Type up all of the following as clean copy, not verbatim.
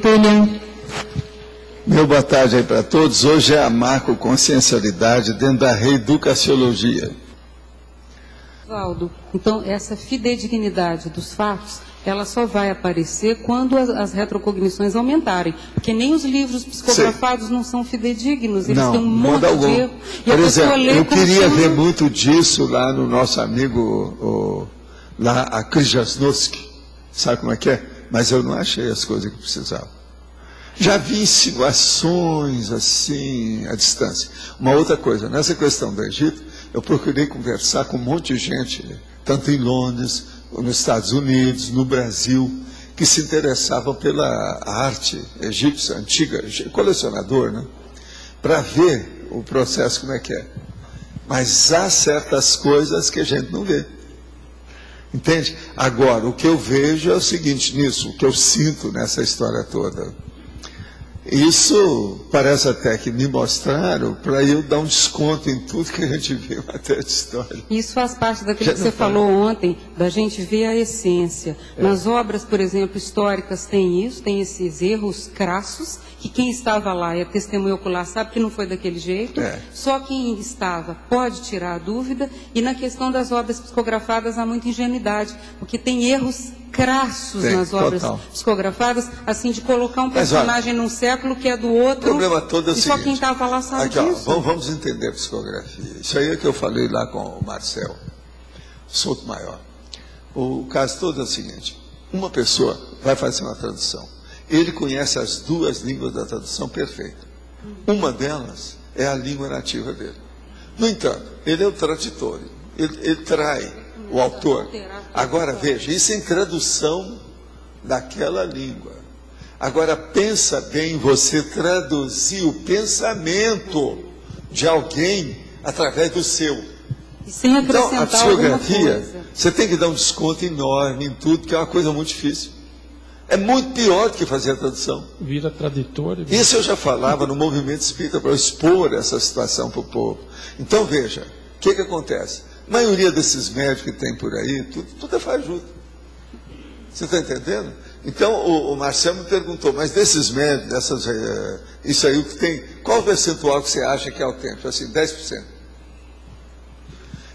Tertúlia. Meu boa tarde aí para todos. Hoje é a macroconsciencialidade dentro da reeducaciologia. Valdo, então essa fidedignidade dos fatos, ela só vai aparecer quando as retrocognições aumentarem, porque nem os livros psicografados não são fidedignos, eles têm um monte de erro. Por exemplo, eu queria ver muito disso lá no nosso amigo, lá a Krzyzewski, sabe como é que é? Mas eu não achei as coisas que precisava. Já vi insinuações assim, à distância. Uma outra coisa, nessa questão do Egito, eu procurei conversar com um monte de gente, tanto em Londres, nos Estados Unidos, no Brasil, que se interessavam pela arte egípcia antiga, colecionador, né? Para ver o processo como é que é. Mas há certas coisas que a gente não vê. Entende? Agora, o que eu vejo é o seguinte nisso, o que eu sinto nessa história toda. Isso parece até que me mostraram para eu dar um desconto em tudo que a gente vê em matéria de história. Isso faz parte daquilo que você falou ontem, da gente ver a essência. Nas obras, por exemplo, históricas tem isso, tem esses erros crassos, que quem estava lá e a testemunha ocular sabe que não foi daquele jeito, só quem estava pode tirar a dúvida, e na questão das obras psicografadas há muita ingenuidade, porque tem erros crassos nas obras psicografadas, assim, de colocar um personagem num século que é do outro, o problema todo é o e seguinte, só quem estava lá sabe disso. Vamos entender a psicografia. Isso aí é que eu falei lá com o Marcel Souto-Maior. O caso todo é o seguinte, uma pessoa vai fazer uma tradução, ele conhece as duas línguas da tradução perfeita. Uma delas é a língua nativa dele. No entanto, ele é o tradutor, ele trai o autor. Agora, veja, isso é em tradução daquela língua. Agora, pensa bem você traduzir o pensamento de alguém através do seu. Sem acrescentar então, a psicografia, você tem que dar um desconto enorme em tudo, que é uma coisa muito difícil. É muito pior do que fazer a tradução. Vira tradutor. Isso eu já falava no movimento espírita para expor essa situação para o povo. Então, veja, o que acontece? A maioria desses médicos que tem por aí, tudo é fajuto. Você está entendendo? Então, o Marcelo me perguntou, mas desses médicos, isso aí o que tem, qual o percentual que você acha que é autêntico? Assim, 10%.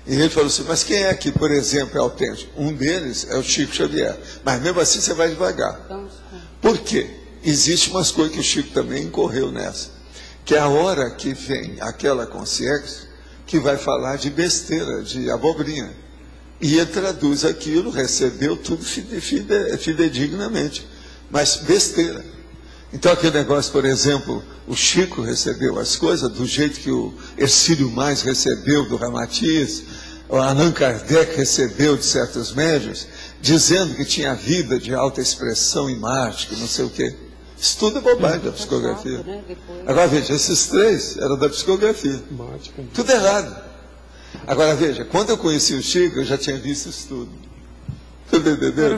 E ele falou assim, mas quem é que, por exemplo, é autêntico? Um deles é o Chico Xavier. Mas mesmo assim você vai devagar. Por quê? Existe umas coisas que o Chico também incorreu nessa. Que é a hora que vem aquela consciência que vai falar de besteira, de abobrinha. E ele traduz aquilo, recebeu tudo fidedignamente. Mas besteira. Então aquele negócio, por exemplo, o Chico recebeu as coisas do jeito que o Hercílio Mais recebeu do Ramatiz, o Allan Kardec recebeu de certos médiuns, dizendo que tinha vida de alta expressão em Marte, que não sei o quê. Isso tudo é bobagem da psicografia. Agora veja, esses três eram da psicografia. Tudo errado. Agora veja, quando eu conheci o Chico, eu já tinha visto isso tudo.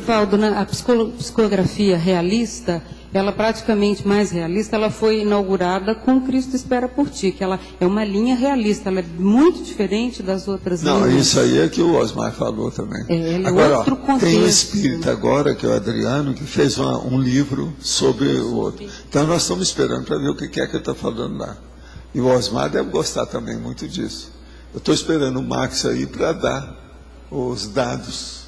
Valdo, a psicografia realista, ela praticamente mais realista, ela foi inaugurada com Cristo Espera por Ti, que ela é uma linha realista, ela é muito diferente das outras linhas. Não, isso aí é que o Osmar falou também. Agora, outro contexto. Tem um espírita agora, que é o Adriano, que fez um livro sobre o outro. Então nós estamos esperando para ver o que é que ele está falando lá. E o Osmar deve gostar também muito disso. Eu estou esperando o Max aí para dar os dados.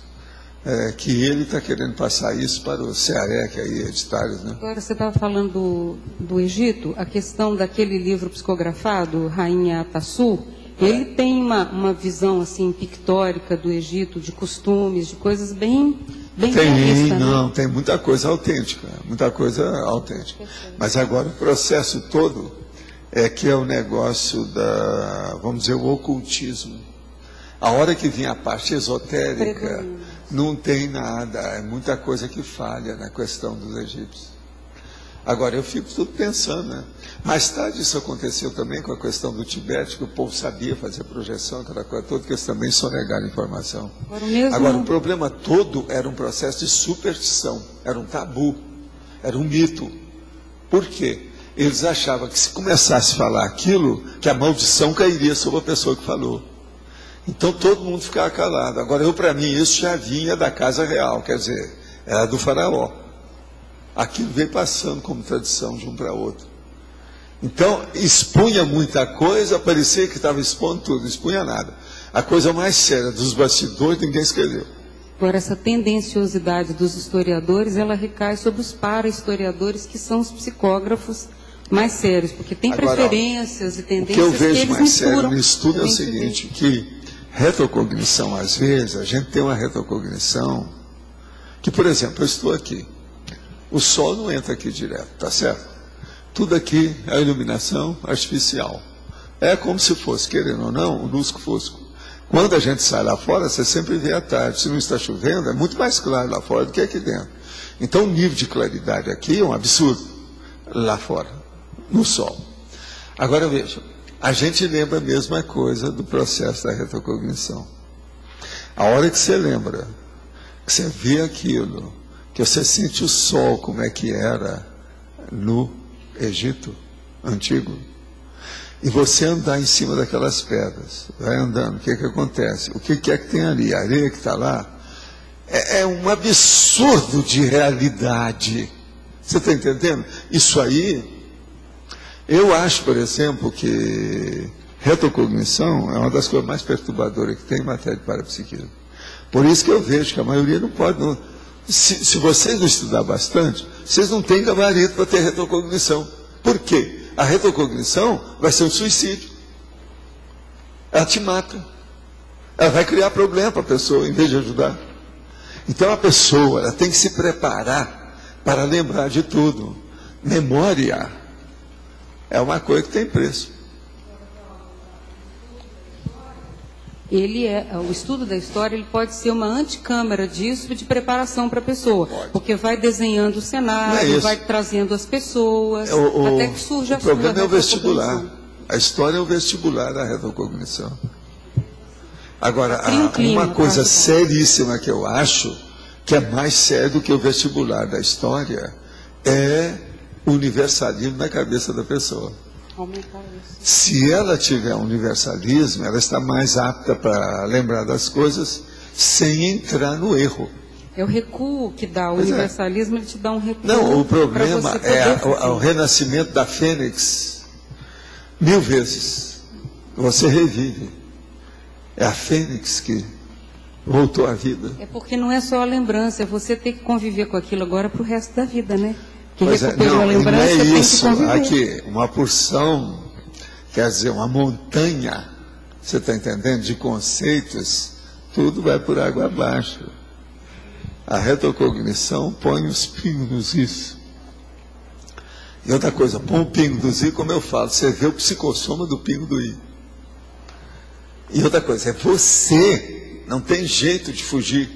Que ele está querendo passar isso para o CEAREC, aí, editários, né? Agora, você estava falando do Egito, a questão daquele livro psicografado, Rainha Atassu, ele tem uma visão, assim, pictórica do Egito, de costumes, de coisas bem realista, não, né? Tem muita coisa autêntica, Mas agora o processo todo é que é o negócio vamos dizer, o ocultismo. A hora que vem a parte esotérica, não tem nada, é muita coisa que falha na questão dos egípcios. Agora, eu fico tudo pensando, né? Mais tarde isso aconteceu também com a questão do Tibete, que o povo sabia fazer projeção, aquela coisa toda, que eles também sonegaram informação. Agora, o problema todo era um processo de superstição, era um tabu, era um mito. Por quê? Eles achavam que se começasse a falar aquilo, que a maldição cairia sobre a pessoa que falou. Então todo mundo ficava calado. Agora, para mim, isso já vinha da casa real, quer dizer, era do faraó. aquilo veio passando como tradição de um para outro. Então, expunha muita coisa, parecia que estava expondo tudo, não expunha nada. A coisa mais séria dos bastidores, ninguém escreveu. Agora, essa tendenciosidade dos historiadores, ela recai sobre os para-historiadores, que são os psicógrafos mais sérios, porque tem preferências e tendências que eles misturam. O que eu vejo mais sério no estudo é o seguinte, que retrocognição, às vezes, a gente tem uma retrocognição, que, por exemplo, eu estou aqui, o sol não entra aqui direto, tá certo? Tudo aqui é iluminação artificial. É como se fosse, querendo ou não, o lusco-fusco. Quando a gente sai lá fora, você sempre vê à tarde. Se não está chovendo, é muito mais claro lá fora do que aqui dentro. Então, o nível de claridade aqui é um absurdo, lá fora, no sol. Agora, veja, a gente lembra a mesma coisa do processo da retrocognição. A hora que você lembra, que você vê aquilo, que você sente o sol como é que era no Egito antigo, e você andar em cima daquelas pedras, vai andando, o que acontece? O que é que tem ali? A areia que está lá é um absurdo de realidade. Você está entendendo? Isso aí, eu acho, por exemplo, que retrocognição é uma das coisas mais perturbadoras que tem em matéria de parapsiquismo. Por isso que eu vejo que a maioria não pode. Não, se vocês não estudar bastante, vocês não têm gabarito para ter retrocognição. Por quê? A retrocognição vai ser um suicídio. Ela te mata. Ela vai criar problema para a pessoa, em vez de ajudar. Então a pessoa ela tem que se preparar para lembrar de tudo. Memória é uma coisa que tem preço. O estudo da história ele pode ser uma anticâmara disso, de preparação para a pessoa. Pode. Porque vai desenhando o cenário, vai trazendo as pessoas, até que surja a sua. O problema é o vestibular. A história é o vestibular da retrocognição. Agora, uma coisa seríssima que eu acho, que é mais sério do que o vestibular da história, é o universalismo na cabeça da pessoa. Se ela tiver universalismo, ela está mais apta para lembrar das coisas sem entrar no erro. É o recuo que dá, o universalismo ele te dá um recuo. Não, o problema é o renascimento da fênix 1000 vezes. Você revive. É a fênix que voltou à vida. É porque não é só a lembrança, é você ter que conviver com aquilo agora para o resto da vida, né? Que pois recuperou a lembrança, não é isso. Tem que conviver. Aqui, uma porção, quer dizer, uma montanha, você está entendendo, de conceitos, tudo vai por água abaixo. A retrocognição põe os pingos nos is. E outra coisa, põe o pingo dos i, como eu falo, você vê o psicossoma do pingo do i. E outra coisa, é você, não tem jeito de fugir.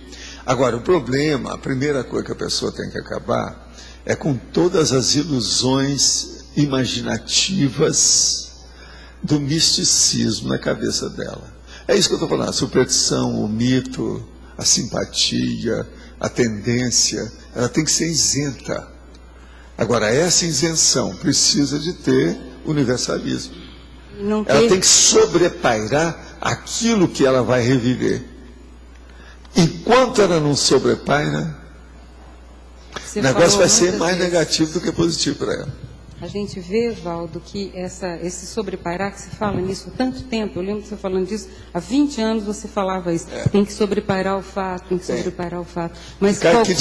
Agora, o problema, a primeira coisa que a pessoa tem que acabar, é com todas as ilusões imaginativas do misticismo na cabeça dela. É isso que eu estou falando, a superstição, o mito, a simpatia, a tendência, ela tem que ser isenta. Agora, essa isenção precisa de ter universalismo. Ela tem que sobrepairar aquilo que ela vai reviver. Enquanto ela não sobrepaira, o negócio vai ser mais negativo do que positivo para ela. A gente vê, Valdo, que esse sobrepairar, que se fala nisso há tanto tempo, eu lembro de você falando disso, há 20 anos você falava isso, tem que sobrepairar o fato, tem que sobrepairar o fato. Mas qualquer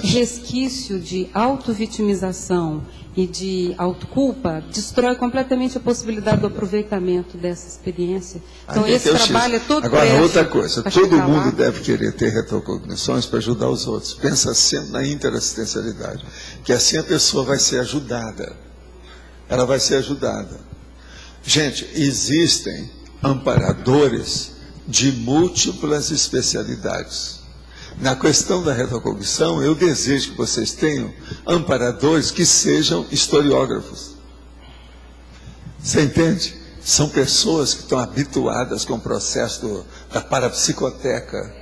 resquício de autovitimização e de autoculpa destrói completamente a possibilidade do aproveitamento dessa experiência. Então esse trabalho é todo Agora, outra coisa, todo mundo deve querer ter retrocognições para ajudar os outros. Pensa sempre na interassistencialidade, que assim a pessoa vai ser ajudada. Ela vai ser ajudada. Gente, existem amparadores de múltiplas especialidades. Na questão da retrocognição, eu desejo que vocês tenham amparadores que sejam historiógrafos. Você entende? São pessoas que estão habituadas com o processo da parapsicoteca.